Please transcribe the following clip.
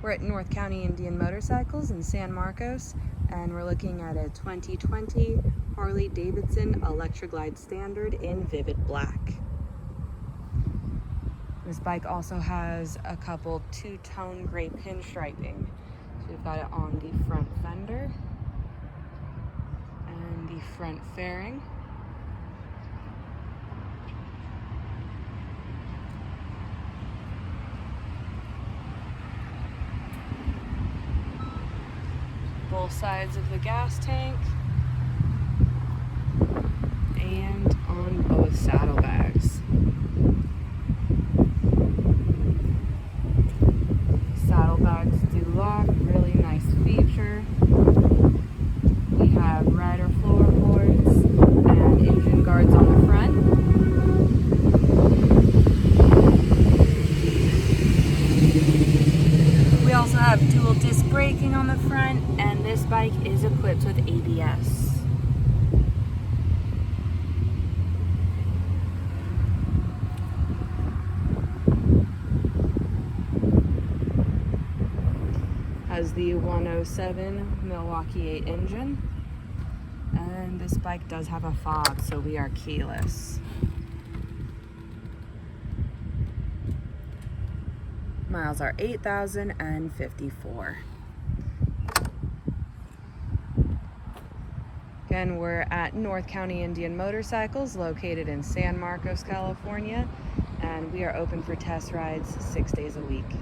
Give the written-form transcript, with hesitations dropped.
We're at North County Indian Motorcycles in San Marcos, and we're looking at a 2020 Harley-Davidson Electra Glide Standard in Vivid Black. This bike also has a couple two-tone gray pinstriping. So we've got it on the front fender and the front fairing. Both sides of the gas tank and on both saddlebags. Saddlebags do lock, really nice feature. We have rider floorboards and engine guards on the front. We also have dual disc braking on the front, and this bike is equipped with ABS. Has the 107 Milwaukee 8 engine, and this bike does have a fob, so we are keyless. Miles are 8,054. Again, we're at North County Indian Motorcycles, located in San Marcos, California, and we are open for test rides 6 days a week.